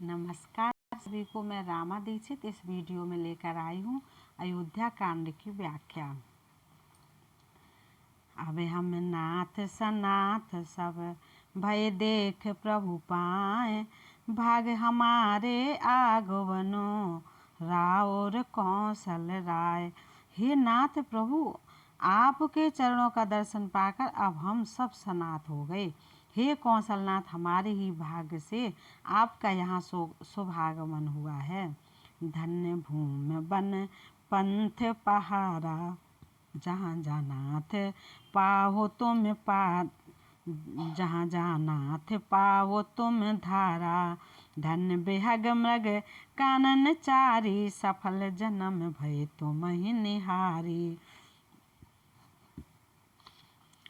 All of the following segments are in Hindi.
नमस्कार सभी को। मैं रामा दीक्षित इस वीडियो में लेकर आई हूँ अयोध्या कांड की व्याख्या। अब हम नाथ सनाथ सब भय देख प्रभु पाए, भाग हमारे आगवनो राउर कौशल राय। हे नाथ प्रभु, आपके चरणों का दर्शन पाकर अब हम सब सनाथ हो गए। हे कौशलनाथ, हमारे ही भाग्य से आपका यहाँ शुभागमन हुआ है। धन्य भूमि वन पंथ पहारा, जहाँ जानाथ पाहो तुम जहाँ जानाथ पाओ तुम धारा। धन्य बेहग मृग कानन चारी, सफल जन्म भय तुम ही निहारी।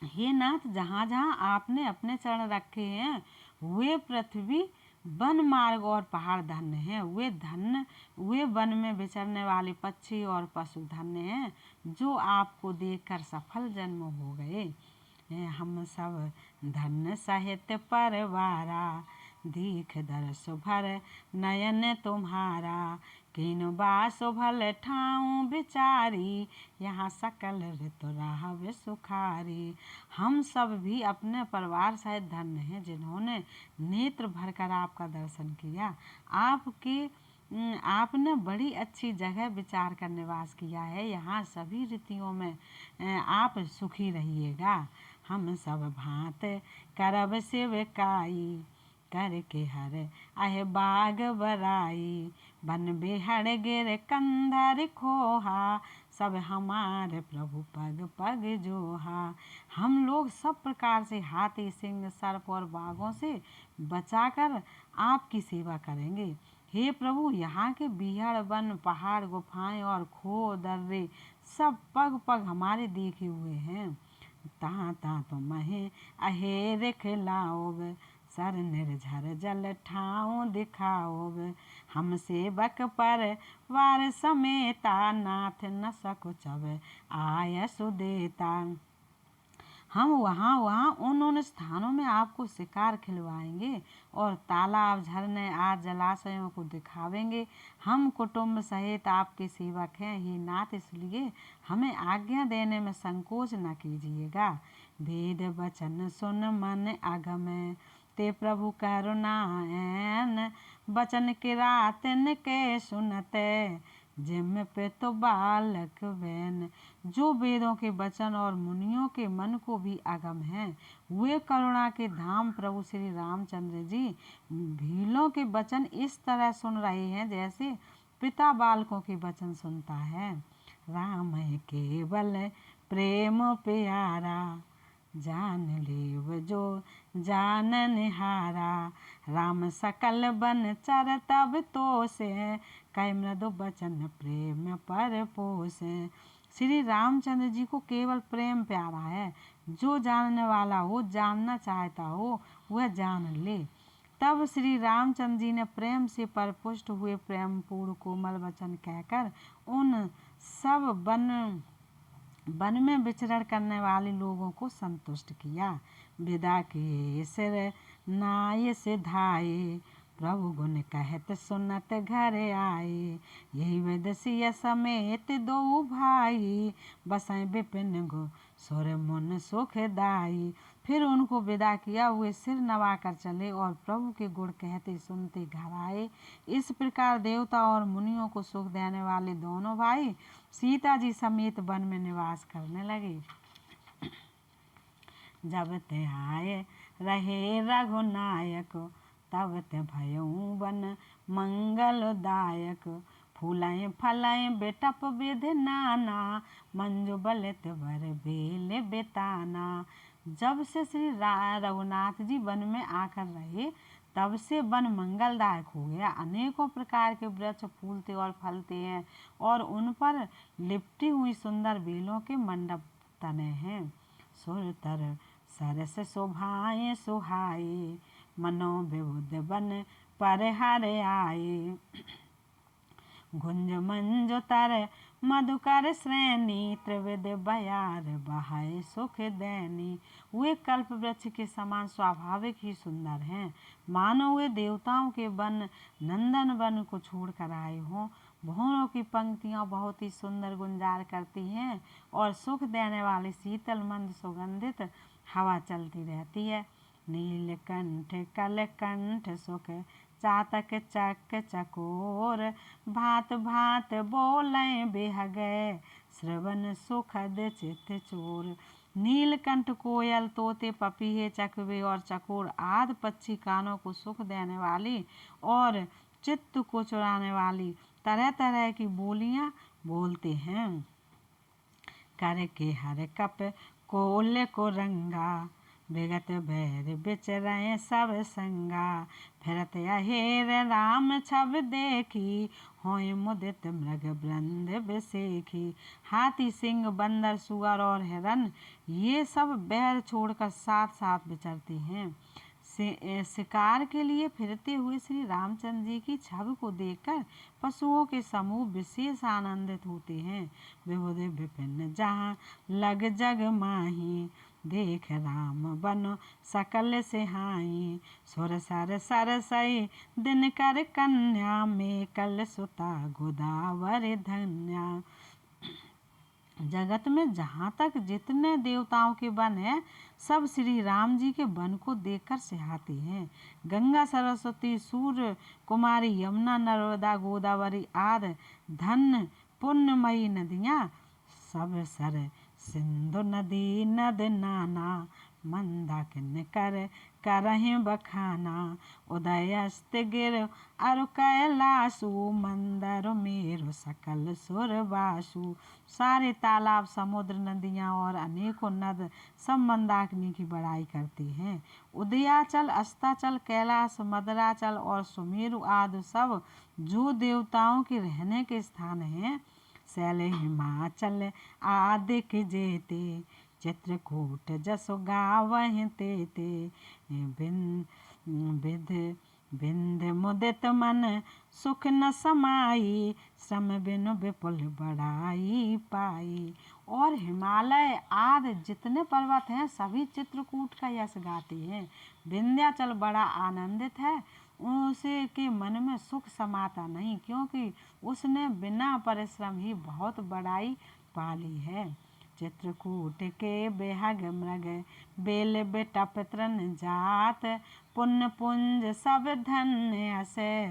हे नाथ, जहाँ जहाँ आपने अपने चरण रखे हैं वे पृथ्वी वन मार्ग और पहाड़ धन्य हैं। वे वन में विचरने वाले पक्षी और पशु धन्य हैं, जो आपको देखकर सफल जन्म हो गए। हम सब धन्य सहित परवारा, दीख दर्श भर नयन तुम्हारा। किन बास भल ठाऊं विचारी, यहाँ सकल ऋतु राहवे सुखारी। हम सब भी अपने परिवार सहित धन्य हैं, जिन्होंने नेत्र भरकर आपका दर्शन किया। आपने बड़ी अच्छी जगह विचार कर निवास किया है। यहाँ सभी ऋतुओं में आप सुखी रहिएगा। हम सब भांत करब सेवकाई, करके हर अह बाग बराई। बन बेहड़ गिर कंधर खोहा, सब हमारे प्रभु पग पग जोहा। हम लोग सब प्रकार से हाथी, सिंह, सर्प और बाघों से बचाकर आपकी सेवा करेंगे। हे प्रभु, यहाँ के बिहड़, वन, पहाड़, गुफाएं और खो दर्रे सब पग पग हमारे देखे हुए हैं। तहाँ तहाँ तुम अहे खिलाओग, सर निर्झर जल ठाऊं दिखाओग। हम सेवक पर वार समेता, नाथ न सकुचब आय सुदेता। हम वहाँ उन स्थानों में आपको शिकार खिलवाएंगे और तालाब, झरने आदि जलाशयों को दिखावेंगे। हम कुटुंब सहित आपके सेवक हैं हे नाथ, इसलिए हमें आज्ञा देने में संकोच न कीजिएगा। वेद वचन सुन मन अगम, ते प्रभु करुणाएन। वचन किरातन के सुनते, जिम पे तो बालक वैन। जो वेदों के वचन और मुनियों के मन को भी अगम हैं, वे करुणा के धाम प्रभु श्री रामचंद्र जी भीलों के वचन इस तरह सुन रहे हैं जैसे पिता बालकों के वचन सुनता है। राम केवल प्रेम प्यारा, जान लेव जो जान निहारा। राम सकल बन चर तब तोसे, कै मृदु बचन प्रेम पर पोसे। श्री रामचंद्र जी को केवल प्रेम प्यारा है। जो जानने वाला हो, जानना चाहता हो, वह जान ले। तब श्री रामचंद्र जी ने प्रेम से परिपुष्ट हुए प्रेम पूर्ण कोमल वचन कहकर उन सब वन में विचरण करने वाले लोगों को संतुष्ट किया। विदा के सिर नाय सिधाए, प्रभु गुण कहत सुनत घर आए। यही विदसिय समेत दो भाई, बसाए विपिन गो सुर मुन सुखदाई। फिर उनको विदा किया, वे सिर नवा कर चले और प्रभु के गुण कहते सुनते घर आए। इस प्रकार देवता और मुनियों को सुख देने वाले दोनों भाई सीता जी समेत वन में निवास करने लगे। जब ते आए रहे रघुनायक, तब ते भयऊ वन मंगलदायक। फूलें फलें बेटप विधि नाना, मंजु बलित वर बेल बेताना। जब से श्री रघुनाथ जी वन में आकर रहे, तब से वन मंगलदायक हो गया। अनेकों प्रकार के वृक्ष फूलते और फलते हैं और उन पर लिपटी हुई सुंदर बेलों के मंडप तने हैं। सुरतर सरस शोभाएं सुहाए, मनो विबुध वन पर हर आए। गुंज मंजु तर मधुकर श्रेणी त्रिविध बयार बहाय सुख दैनी। वे कल्प वृक्ष के समान स्वाभाविक ही सुंदर हैं, मानो वे देवताओं के वन नंदन वन को छोड़कर आए हों। भौरों की पंक्तियां बहुत ही सुंदर गुंजार करती हैं और सुख देने वाली शीतल मंद सुगंधित हवा चलती रहती है। नीलकंठ कलकंठ सुख चातक चक चकोर, भांत भांत बोलें बेहगे श्रवण सुखद चित चोर। नीलकंठ कोयल, तोते, पपीहे, चकवे और चकोर आदि पक्षी कानों को सुख देने वाली और चित्त को चुराने वाली तरह तरह की बोलियां बोलते हैं। करके हर कप कोल को रंगा, विगत बैर बिचरें सब संगा। फिरत अहेर राम छब देखी, होय मुदित मृग वृंद बिसेखी। हाथी, सिंह, बंदर, सुअर और हिरन ये सब बैर छोड़कर साथ साथ विचरते हैं। शिकार के लिए फिरते हुए श्री रामचंद्र जी की छवि को देखकर पशुओं के समूह विशेष आनंदित होते हैं। विबुध विपिन जहाँ लग जग माही, देख राम बनो सकल सिहाई। सुर सर सरसई दिन कर कन्या, में कल सुता गोदावरी धन्या। जगत में जहाँ तक जितने देवताओं के वन हैं, सब श्री राम जी के वन को देखकर सिहाते हैं। गंगा, सरस्वती, सूर्य कुमारी, यमुना, नर्मदा, गोदावरी आदि धन पुण्यमयी नदियाँ सब सर सिंधु नदी नद नाना। मंदाकिनी कर करहिं बखाना, उदय अस्त गिर अरु कैलासु। मंदर मेरु सकल सुर वासु। सारे तालाब, समुद्र, नदियाँ और अनेकों नद सब मंदाकिनी की बड़ाई करती हैं। उदयाचल, अस्ताचल, कैलाश, मदराचल और सुमेरु आदि सब जो देवताओं के रहने के स्थान हैं। शैल हिमाचल आदिक जेते, चित्रकूट जसो गावहिं तेते। विध बिंद मुदित मन सुख न समाई, श्रम बिनु विपुल बड़ाई पाई। और हिमालय आदि जितने पर्वत हैं सभी चित्रकूट का यश गाते हैं। विंध्याचल बड़ा आनंदित है, उसे के मन में सुख समाता नहीं, क्योंकि उसने बिना परिश्रम ही बहुत बड़ाई पाली है। चित्रकूट के बेहग मृग बेल बेटप तृण जात, पुण्य पुंज सब धन्य असे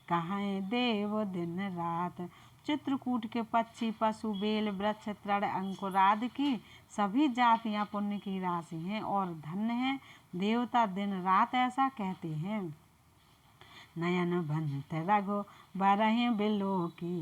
कहें देव दिन रात। चित्रकूट के पक्षी, पशु, बेल, वृक्ष, तृण, अंकुर आदि की सभी जातियां पुण्य की राशि हैं और धन्य हैं। देवता दिन रात ऐसा कहते हैं। नयन बंत रघु बरहिं बिलोकी,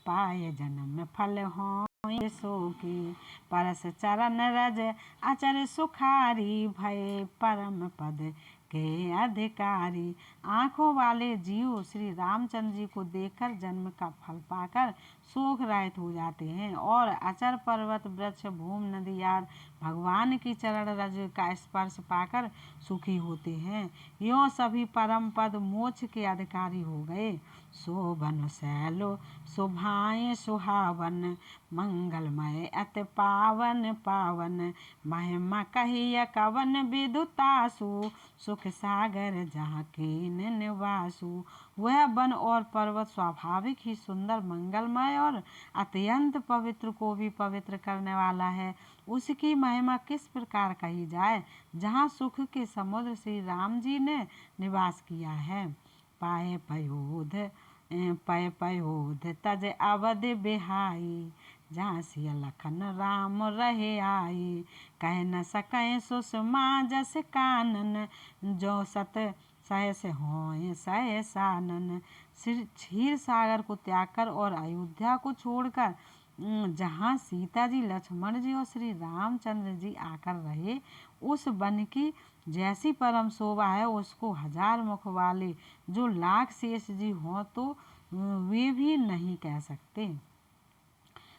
पाए जन्म फल होय सोकी। परस चरण रज अचर सुखारी, भय परम पद के अधिकारी। आँखों वाले जीव श्री रामचंद्र जी को देखकर जन्म का फल पाकर शोक रहित हो जाते हैं और अचर पर्वत, वृक्ष, भूमि, नदी आदि भगवान की चरण रज का स्पर्श पाकर सुखी होते हैं। यों सभी परम पद मोक्ष के अधिकारी हो गए। शोभन शैलो शोभाएं सुहावन, मंगलमय अति पावन पावन। महिमा कहिय कवन विदुतासु, सुख सागर जहाँ कीन निवासु। वह वन और पर्वत स्वाभाविक ही सुंदर, मंगलमय और अत्यंत पवित्र को भी पवित्र करने वाला है। उसकी महिमा किस प्रकार कही जाए, जहाँ सुख के समुद्र श्री राम जी ने निवास किया है। पाए पयोध तज अवध बिहाई, जहाँ सिय लखन राम रहे आई। कह न सकें सुषमा जस कानन, जो सत सहस होय सहसानन। क्षीर सागर को त्याग कर और अयोध्या को छोड़कर जहाँ सीता जी, लक्ष्मण जी और श्री रामचंद्र जी आकर रहे, उस वन की जैसी परम शोभा है उसको हजार मुख वाले जो लाख शेष जी हों तो वे भी नहीं कह सकते।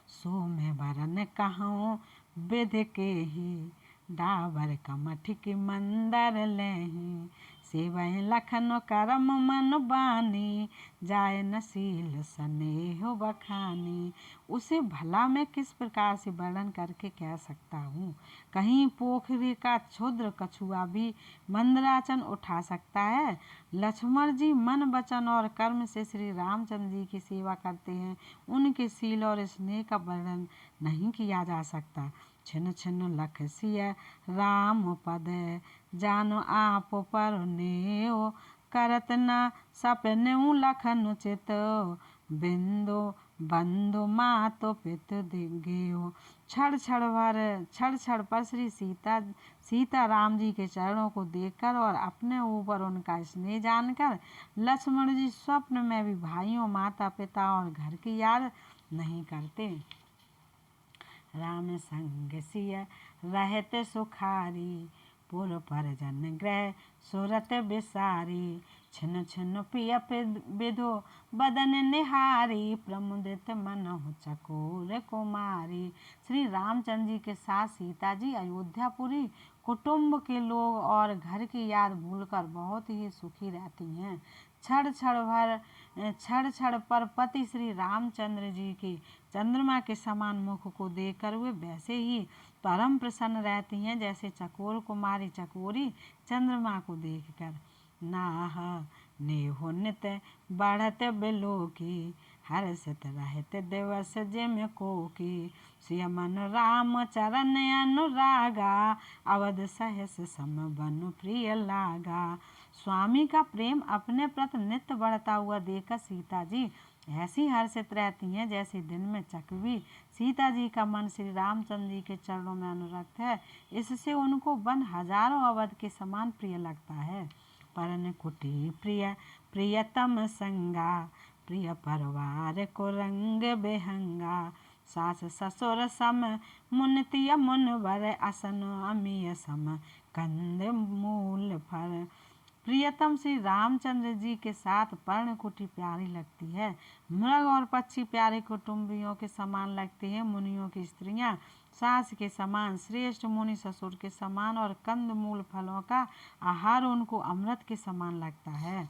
सो मैं वरन कहूँ विधि के ही, डाबर कमठ की मंदर लेही। सेवहि लखन करम मन बानी, जाय नसील स्नेह बखानी। उसे भला मैं किस प्रकार से वर्णन करके कह सकता हूँ। कहीं पोखरी का क्षुद्र कछुआ भी मंदराचन उठा सकता है। लक्ष्मण जी मन वचन और कर्म से श्री रामचंद्र जी की सेवा करते हैं। उनके शील और स्नेह का वर्णन नहीं किया जा सकता। छिन छिन लख सिय राम पद, जानो आप पर नेओ, करत न सपनेऊ लखन चित, बिंदु बंधु मातो पित दिग्गेओ। क्षण क्षण पर श्री सीता राम जी के चरणों को देखकर और अपने ऊपर उनका स्नेह जानकर लक्ष्मण जी स्वप्न में भी भाइयों, माता पिता और घर की याद नहीं करते। राम संग सिय रहते सुखारी, पुर परिजन गृह सुरत बिसारी, छिन छिन पिय विधो बदन निहारी, प्रमुदित मनहु चकोर कुमारी। श्री रामचंद्र जी के साथ सीता जी अयोध्यापुरी कुटुंब के लोग और घर की याद भूलकर बहुत ही सुखी रहती हैं। क्षण क्षण पर पति श्री रामचंद्र जी के चंद्रमा के समान मुख को देखकर वे वैसे ही परम प्रसन्न रहती हैं जैसे चकोर कुमारी चकोरी चंद्रमा को देखकर। नाह नेहो नित बढ़त बिलोकी, हर्षित रहत दिवस जिम कोकी, सिय मन राम चरण अनुरागा, अवध सहस सम बनु प्रिय लागा। स्वामी का प्रेम अपने प्रति नित्य बढ़ता हुआ देखकर सीता जी ऐसी हर्षित रहती हैं जैसे दिन में चकवी। सीता जी का मन श्री रामचंद्र जी के चरणों में अनुरक्त है, इससे उनको वन हजारों अवध के समान प्रिय लगता है। परन कुटी प्रिय प्रियतम संगा, प्रिय परिवार को रंग बेहंगा, सास ससुर सम मुनतिय मुनवर, असन अमीय सम कंद मूल फल। प्रियतम श्री रामचंद्र जी के साथ पर्णकुटी प्यारी लगती है। मृग और पक्षी प्यारे कुटुंबियों के समान लगते हैं। मुनियों की स्त्रियां सास के समान, श्रेष्ठ मुनि ससुर के समान और कंद मूल फलों का आहार उनको अमृत के समान लगता है।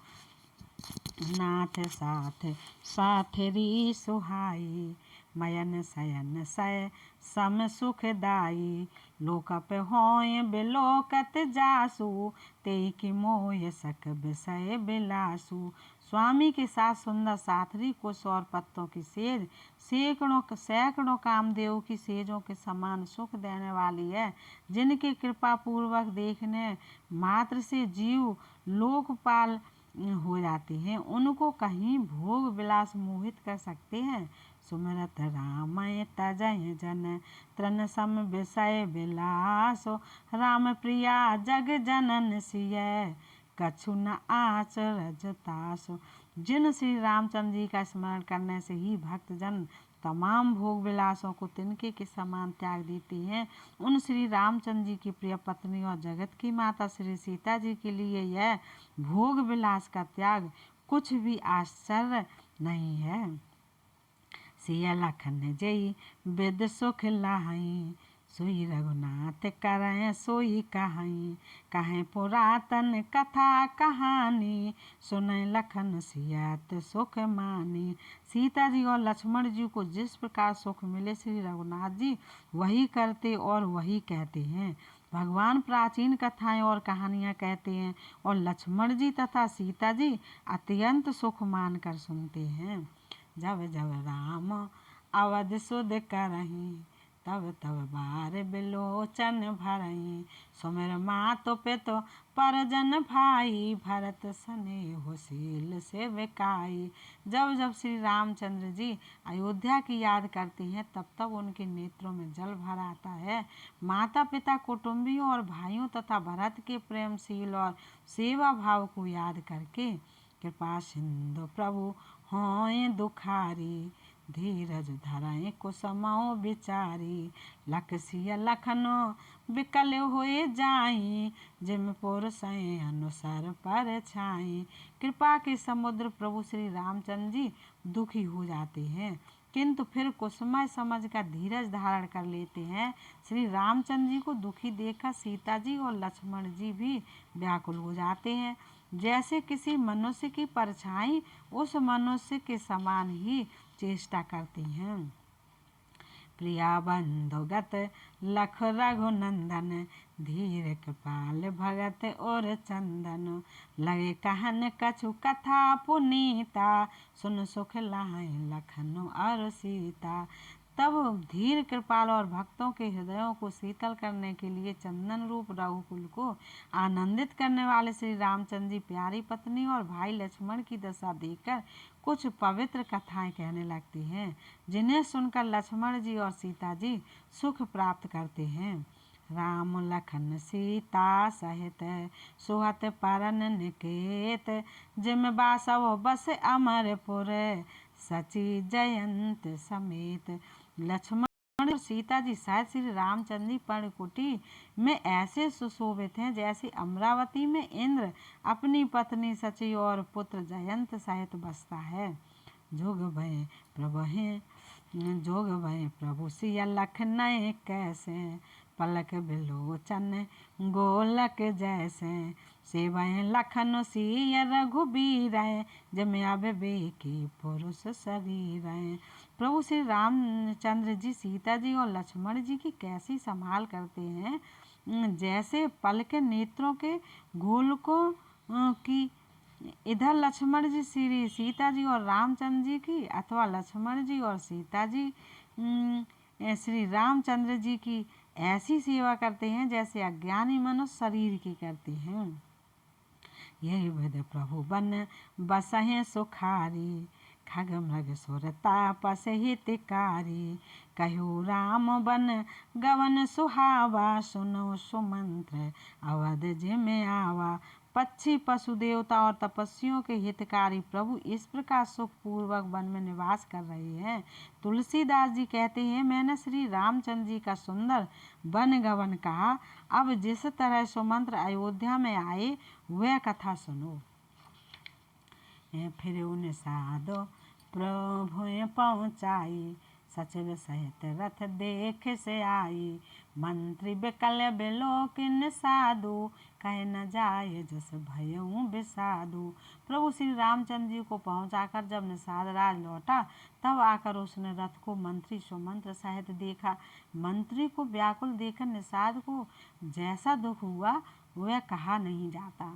नाथ साथ साथरी सुहाई, मयन सयन सय सम सुखदाई, लोकप होय बिलोकत जासु, तेई की मोय सक विषय बिलासु। स्वामी के साथ सुंदर साथरी कुश और पत्तों की सेज सैकड़ों कामदेव की सेजों के समान सुख देने वाली है, जिनके कृपा पूर्वक देखने मात्र से जीव लोकपाल हो जाते हैं। उनको कहीं भोग विलास मोहित कर सकते हैं। सुमिरत रामय तजय जन, तृण सम विषय विलासो, राम प्रिया जग जनन सिय, कछु न आचरज तासो। जिन श्री रामचंद्र जी का स्मरण करने से ही भक्तजन तमाम भोग विलासों को तिनके के समान त्याग देते हैं, उन श्री रामचंद्र जी की प्रिय पत्नी और जगत की माता श्री सीता जी के लिए यह भोग विलास का त्याग कुछ भी आश्चर्य नहीं है। सिय लखन जई विद सुख लाहई, सोई रघुनाथ करय सोई कहाई, कहें पुरातन कथा कहानी, सुनय लखन सियत सुख मानी। सीता जी और लक्ष्मण जी को जिस प्रकार सुख मिले श्री रघुनाथ जी वही करते और वही कहते हैं। भगवान प्राचीन कथाएं और कहानियां कहते हैं और लक्ष्मण जी तथा सीता जी अत्यंत सुख मानकर सुनते हैं। जब जब राम अवध सुध करहीं, तब तब बार बिलोचन भरहीं, सुमिर मातो पितो परजन भाई, भरत स्नेह शील से विकाई। जब जब श्री रामचंद्र जी अयोध्या की याद करते हैं तब तब उनके नेत्रों में जल भर आता है। माता पिता कुटुंबियों और भाइयों तथा भरत के प्रेमशील और सेवा भाव को याद करके कृपा सिंधु प्रभु होय दुखारी, धीरज धरय कुसुमो बिचारी, लखसिय लखनो बिकल होए जाई, जिम पुर सय अनुसार पर छाई। कृपा के समुद्र प्रभु श्री रामचंद्र जी दुखी हो जाते हैं किंतु फिर कुसुमय समझकर धीरज धारण कर लेते हैं। श्री रामचंद्र जी को दुखी देखकर सीता जी और लक्ष्मण जी भी व्याकुल हो जाते हैं। जैसे किसी मनुष्य की परछाई उस मनुष्य के समान ही चेष्टा करती हैं। प्रिया बंधुगत लख रघुनंदन, धीर कृपाल भगत और चंदन, लगे कहन कछु कथा पुनीता, सुन सुख लाए लखन और सीता। तब धीर कृपाल और भक्तों के हृदयों को शीतल करने के लिए चंदन रूप रघुकुल को आनंदित करने वाले श्री रामचंद्र जी प्यारी पत्नी और भाई लक्ष्मण की दशा देखकर कुछ पवित्र कथाएं कहने लगती हैं, जिन्हें सुनकर लक्ष्मण जी और सीता जी सुख प्राप्त करते हैं। राम लखन सीता सहित सुहत परन निकेत, जिम बासव बस अमरपुर, सची जयंत समेत। लक्ष्मण और सीता जी सहित श्री रामचंद्र जी पर्णकुटी में ऐसे सुशोभित हैं जैसे अमरावती में इंद्र अपनी पत्नी सची और पुत्र जयंत सहित बसता है। जोग भय प्रभु सिया लख नए कैसे, पलक बिलोचन गोलक जैसे, सेवय लखन सिय रघुबीर, जम अविवेकी पुरुष शरीर। प्रभु श्री रामचंद्र जी सीता जी और लक्ष्मण जी की कैसी संभाल करते हैं, जैसे पल के नेत्रों के गोलकों की। इधर लक्ष्मण जी श्री सीता जी और रामचंद्र जी की, अथवा लक्ष्मण जी और सीता जी श्री रामचंद्र जी की ऐसी सेवा करते हैं जैसे अज्ञानी मनुष्य शरीर की करते हैं। यही विध प्रभु बन बसहें सुखारी, खग मृग सुर तापस हितकारी, कहो राम बन गवन सुहावा, सुनो सुमंत्र अवध जिम आवा। पक्षी पशु देवता और तपस्वियों के हितकारी प्रभु इस प्रकार सुखपूर्वक वन में निवास कर रहे हैं। तुलसीदास जी कहते हैं, मैंने श्री रामचंद्र जी का सुंदर वन गवन कहा, अब जिस तरह सुमंत्र अयोध्या में आए वह कथा सुनो। फिर उन साधो प्रभु पहुँचाई, सचिव सहित रथ देख से आई, मंत्री बिकल बिलोकिन साधु, कह न जाए जस भयऊ बिसाधु। प्रभु श्री रामचंद्र जी को पहुंचाकर जब निषाद राज लौटा, तब आकर उसने रथ को मंत्री सुमंत्र सहित देखा। मंत्री को व्याकुल देखकर निषाद को जैसा दुख हुआ वह कहा नहीं जाता।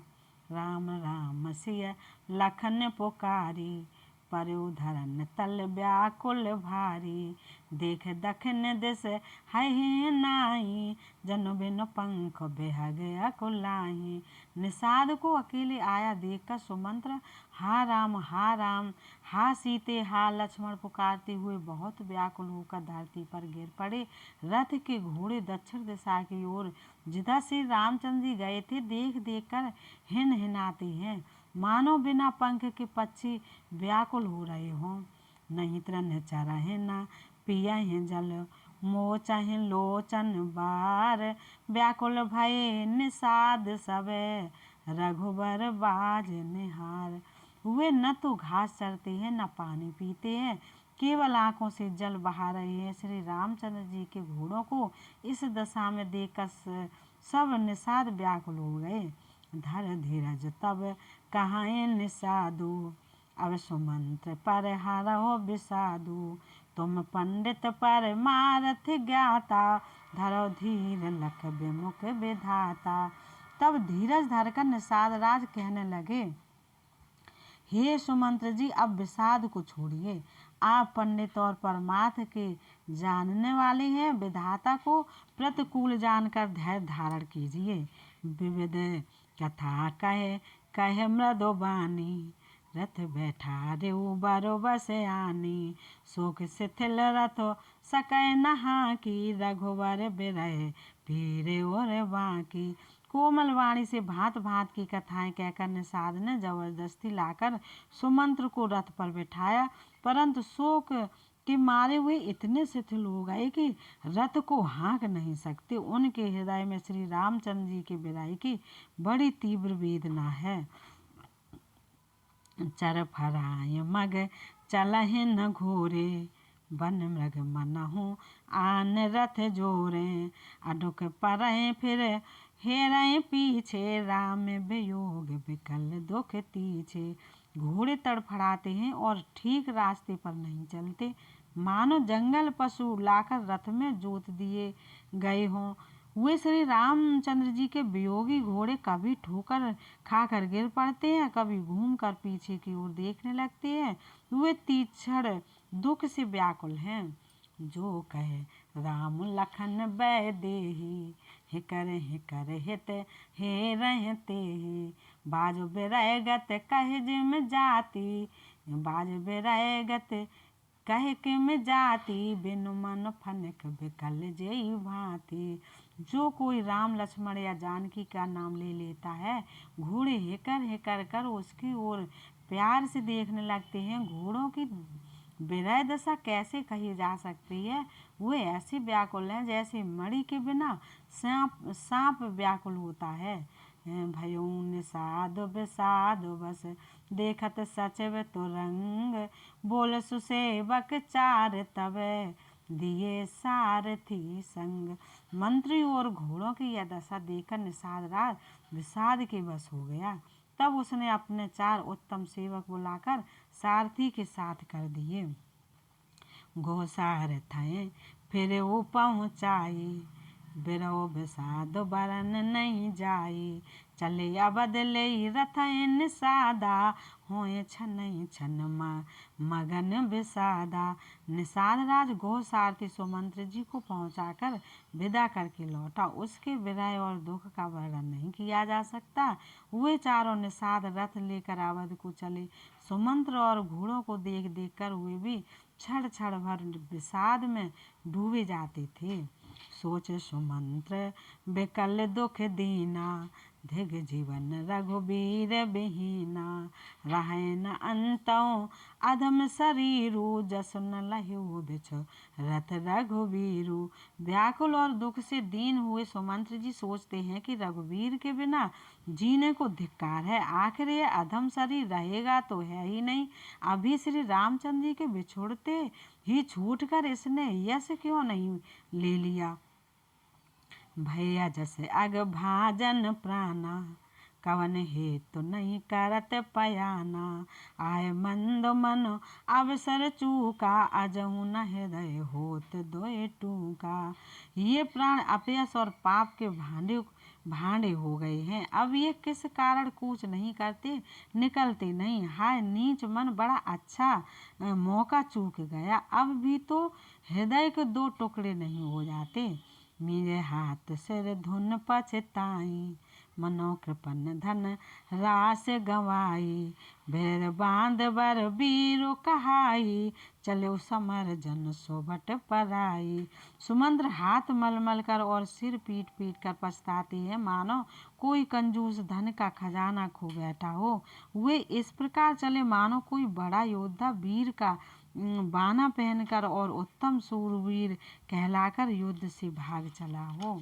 राम राम सिय लखन पुकारी, परु धरन तल व्याकुल भारी, देख दखन दिस है नाई, जनु बिनु पंख बेहग अकुलाही। निषाद को अकेले आया देखकर सुमंत्र हा राम हा सीते हा लक्ष्मण पुकारते हुए बहुत व्याकुल होकर धरती पर गिर पड़े। रथ के घोड़े दक्षिण दिशा की ओर जिधर श्री रामचंद्र जी गए थे देख देख कर हिन हिनाते हैं, मानो बिना पंख के पक्षी व्याकुल हो रहे हों। नहीं तृण चरहि न पियहि जल, मोचहि लोचन बार, व्याकुल भये निषाद सबे, रघुबर बाज निहार। वे न तो घास चरते हैं न पानी पीते हैं, केवल आंखों से जल बहा रहे हैं। श्री रामचंद्र जी के घोड़ों को इस दशा में देखकर सब निषाद व्याकुल हो गए। धर धीरज तब कहाए निषादु, अब सुमंत्र पर हरहो विषादु, तुम पंडित पर मारथ ज्ञाता, धरो धीर लख विमुख विधाता। तब धीरज धरकर निषाद राज कहने लगे, हे सुमंत्र जी, अब विषाद को छोड़िए। आप पंडित और परमार्थ के जानने वाले हैं, विधाता को प्रतिकूल जानकर धैर्य धारण कीजिए। विविध कथा कहे मृदुबानी, रथ बैठा रेऊ बरो बस आनी, शोक शिथिल रथ सकै नहा की, रघुवर बिरह पीरे और बाकी। कोमल वाणी से भांत भांत की कथाएं कहकर निषाद ने जबरदस्ती लाकर सुमंत्र को रथ पर बिठाया, परंतु शोक के मारे हुए इतने शिथिल हो गए कि रथ को हाँक नहीं सकते। उनके हृदय में श्री रामचंद्र जी के विरह की बड़ी तीव्र वेदना है। चर फराय मग चलहि न घोरे, बन मृग मनहु आन रथ जोरे, अडुक परहि फिर हेरय पीछे राम वियोग विकल दुख तीछे। घोड़े तड़फड़ाते हैं और ठीक रास्ते पर नहीं चलते, मानो जंगल पशु लाकर रथ में जोत दिए गए हों। वे श्री रामचंद्र जी के वियोगी घोड़े कभी ठोकर खाकर गिर पड़ते हैं, कभी घूमकर पीछे की ओर देखने लगते हैं। वे तीक्ष्ण दुख से व्याकुल हैं। जो कहे राम लखन बै देही, हिकर हित हे रहते ही। बाज बिरैगत कहे जिम जाति, बाज बिरैगत कहे किम जाति। बिनु मन फनक बिकल जेई भांति। जो कोई राम लक्ष्मण या जानकी का नाम ले लेता है, घोड़े हिकर हिकर कर उसकी ओर प्यार से देखने लगते हैं। घोड़ों की विरह दशा कैसे कही जा सकती है? वे ऐसे व्याकुल हैं जैसे मणि के बिना सांप व्याकुल होता है। भयो निषाद विषाद बस, देखत सचिव तुरंग। बोल सुसेवक चार तब, दिए सारथी संग। मंत्री और घोड़ों की यह दशा देखकर निषाद राज विषाद के बस हो गया। तब उसने अपने 4 उत्तम सेवक बुलाकर सारथी के साथ कर दिए। गोसारथय फिर वो पहुँचाई, बिरहो विषाद बरन नहीं जाई। चले अवध ले रथ निषादा, होए छनई छन मगन विषादा। निषाद राज गोह सारथी सुमंत्र जी को पहुंचाकर विदा करके लौटा। उसके विरह और दुख का वर्णन नहीं किया जा सकता। वे चारों निषाद रथ लेकर अवध को चले। सुमंत्र और घोड़ों को देख देख कर वे भी क्षण क्षण भर विषाद में डूबे जाते थे। सोच सुमंत्र बिकल दुख दीना, धिग जीवन रघुबीर बिहीना। रहे न अंतों अधम शरीरु, जसु न लह्यु बिछ रथ रघुबीरु। व्याकुल और दुख से दीन हुए सुमंत्र जी सोचते हैं कि रघुवीर के बिना जीने को धिक्कार है। आखिर ये अधम शरीर रहेगा तो है ही नहीं। अभी श्री रामचंद्र जी के बिछुड़ते ही छूटकर इसने यश क्यों नहीं ले लिया। भैया जैसे अग भाजन प्राणा, कवन हेतु नहीं करत पयाना। आय मंद मन अवसर चूका, अजहु न हृदय होत दोय टूका। ये प्राण अपयश और पाप के भांडे हो गए हैं। अब ये किस कारण कूच नहीं करते, निकलते नहीं। हाय नीच मन, बड़ा अच्छा मौका चूक गया। अब भी तो हृदय के 2 टुकड़े नहीं हो जाते। मेरे हाथ सिर धुन पछताई, मनो कृपन धन रास गवाई। भैर बांध बर बीरो कहाई, चलो समर जन सोबत पराई। सुमंत्र हाथ मलमल कर और सिर पीट पीट कर पछताते हैं, मानो कोई कंजूस धन का खजाना खो बैठा हो। वे इस प्रकार चले मानो कोई बड़ा योद्धा वीर का बाना पहनकर और उत्तम सूरवीर कहलाकर युद्ध से भाग चला हो।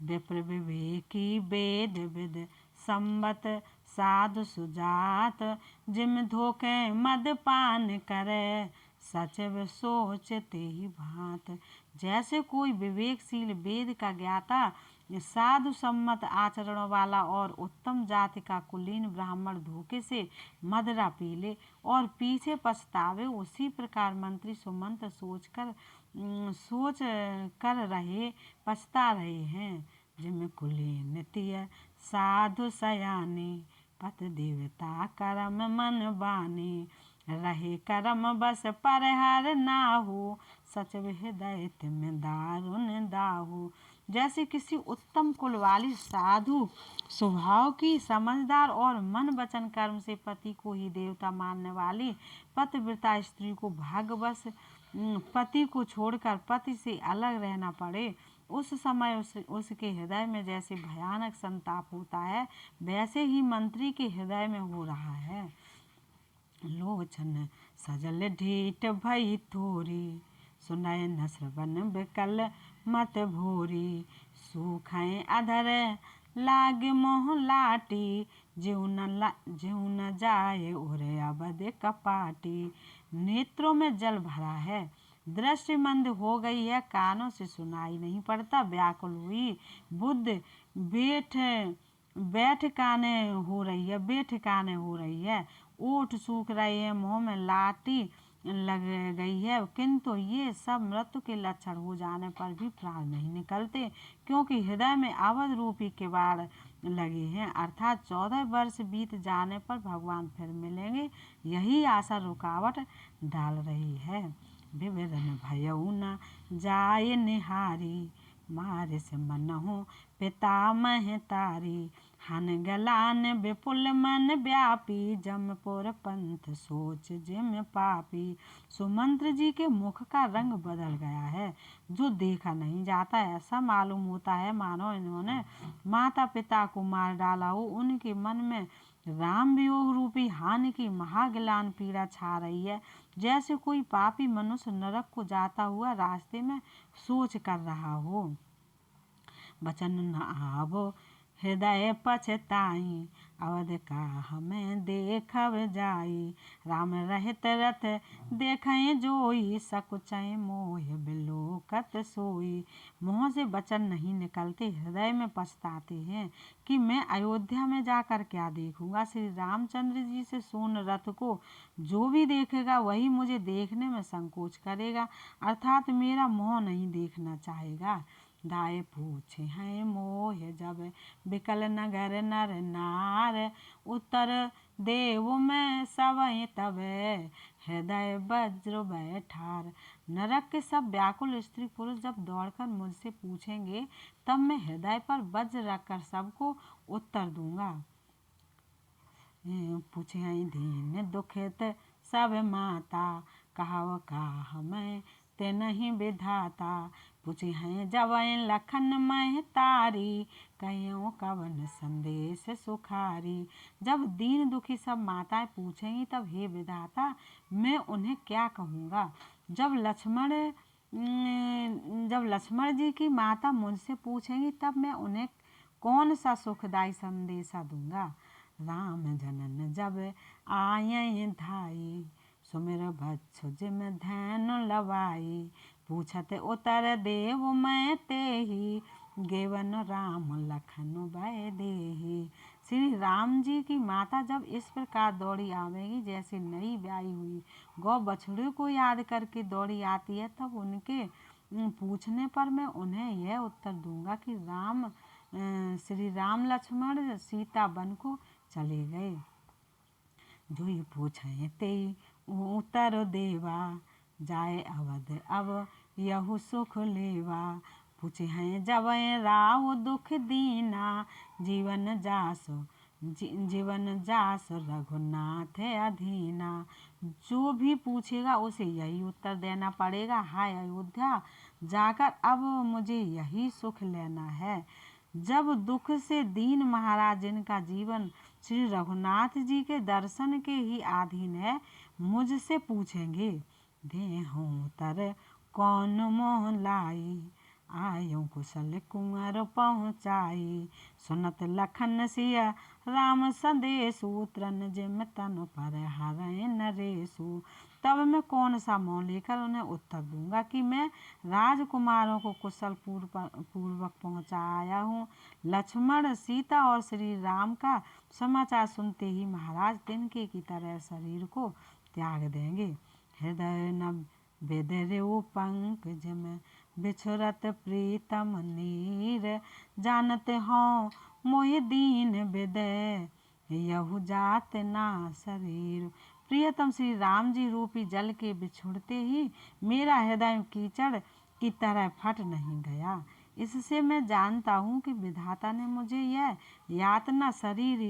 विप्र विवेकी वेद with Samvat, Sadhu Sujat gym धोखे मदपान करे। सचिव सोचते ही भांत, जैसे कोई विवेकशील वेद का ज्ञाता, साधु सम्मत आचरण वाला और उत्तम जाति का कुलीन ब्राह्मण धोखे से मदरा पी ले और पीछे पछतावे, उसी प्रकार मंत्री सुमंत सोच कर पछता रहे हैं। जिम कुलीन नित्य साधु सयानी, पत देवता करम मन बानी। रहे करम बस परहर नाहु, सचिव हृदय तिम दारुण दाहु। जैसे किसी उत्तम कुल वाली साधु स्वभाव की समझदार और मन वचन कर्म से पति को ही देवता मानने वाली पतिव्रता स्त्री को भाग्यवश पति को छोड़कर पति से अलग रहना पड़े, उस समय उसके हृदय में जैसे भयानक संताप होता है, वैसे ही मंत्री के हृदय में हो रहा है। लोचन सजल ढीठ भई थोरी, सुनय न श्रवण बिकल मत भोरी। सूखय अधर लाग मोह लाटी, ज्यों न जाए उरे अबद कपाटी। नेत्रों में जल भरा है, दृष्टि मंद हो गई है, कानों से सुनाई नहीं पड़ता। व्याकुल हुई बुद्ध बेठिकाने हो रही है। ओठ सूख रहे हैं, मुंह में लाठी लग गई है, किंतु ये सब मृत्यु के लक्षण हो जाने पर भी प्राण नहीं निकलते, क्योंकि हृदय में अवध रूपी किवाड़ लगे हैं। अर्थात 14 वर्ष बीत जाने पर भगवान फिर मिलेंगे, यही आशा रुकावट डाल रही है। विवरण भयउ न जाय निहारी, मारे से मनहु पिता महतारी। हन गलान विपुल मन व्यापी, जमपुर पंथ सोच जिम पापी। सुमंत्र जी के मुख का रंग बदल गया है, जो देखा नहीं जाता। ऐसा मालूम होता है मानो इन्होंने माता पिता को मार डाला हो। उनके मन में राम वियोग रूपी हानि की महागिलान पीड़ा छा रही है, जैसे कोई पापी मनुष्य नरक को जाता हुआ रास्ते में सोच कर रहा हो। वचन न आवो हृदय पछताई, अवध का हमें देखब जाई। राम रहित रथ देखें जोई, सकुचय मोह बिलोकत सोई। मुँह से वचन नहीं निकलते, हृदय में पछताते हैं कि मैं अयोध्या में जाकर क्या देखूंगा। श्री रामचंद्र जी से सोन रथ को जो भी देखेगा वही मुझे देखने में संकोच करेगा, अर्थात मेरा मुँह नहीं देखना चाहेगा। दाय पूछे हैं मोह जब बिकल नगर नर नार, उत्तर देव में सवै तब हृदय वज्र बैठार। नरक के सब व्याकुल स्त्री पुरुष जब दौड़कर मुझसे पूछेंगे, तब मैं हृदय पर वज्र रखकर सबको उत्तर दूंगा। पूछे हैं दीन दुखित सब माता, कहाव का हमें ते नहीं विधाता। पूछे हैं जवै लखन महतारी, कहियो कवन संदेश सुखारी। जब दीन दुखी सब माताएं पूछेंगी, तब हे विधाता मैं उन्हें क्या कहूँगा। जब लक्ष्मण जी की माता मुझसे पूछेंगी, तब मैं उन्हें कौन सा सुखदायी संदेशा दूंगा। राम जनन जब आये धाई, सुमिर बच्छु जिम धैनु लवाई। पूछत उतर देव मैं तेहि, गेवन राम लखन भय देहि। श्री राम जी की माता जब इस प्रकार दौड़ी आवेगी, जैसे नई ब्याई हुई गौ बछड़े को याद करके दौड़ी आती है, तब उनके पूछने पर मैं उन्हें यह उत्तर दूंगा कि श्री राम लक्ष्मण सीता वन को चले गए। जो ये पूछे ते उत्तर देवा, जाए अवध अब यहु सुख लेवा। पूछे हैं जवै राव दुख दीना, जीवन जास रघुनाथ अधीना। जो भी पूछेगा उसे यही उत्तर देना पड़ेगा, हाय अयोध्या जाकर अब मुझे यही सुख लेना है। जब दुख से दीन महाराज जिनका जीवन श्री रघुनाथ जी के दर्शन के ही अधीन है, मुझसे पूछेंगे, देहूँ तर कौन मोह लाई, आयो कुशल कुंवर पहुँचाई। सुनत लखन सिया राम संदेशु, तृण जिम तन पर हरै नरेशु। तब मैं कौन सा मोह लेकर उन्हें उत्तर दूंगा कि मैं राजकुमारों को कुशल पूर्वक पहुँचाया हूँ। लक्ष्मण सीता और श्री राम का समाचार सुनते ही महाराज तिनके की तरह शरीर को त्याग देंगे। हृदय न बेदरेऊ पंकज में, बिछुरत प्रीतम नीर। जानते हो मोहि दीन विदय, यहु जात ना शरीर। प्रियतम श्री राम जी रूपी जल के बिछुड़ते ही मेरा हृदय कीचड़ की तरह फट नहीं गया। इससे मैं जानता हूँ कि विधाता ने मुझे यह यातना शरीर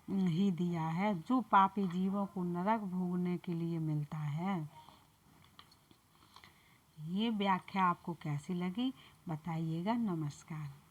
ही दिया है, जो पापी जीवों को नरक भोगने के लिए मिलता है। ये व्याख्या आपको कैसी लगी बताइएगा। नमस्कार।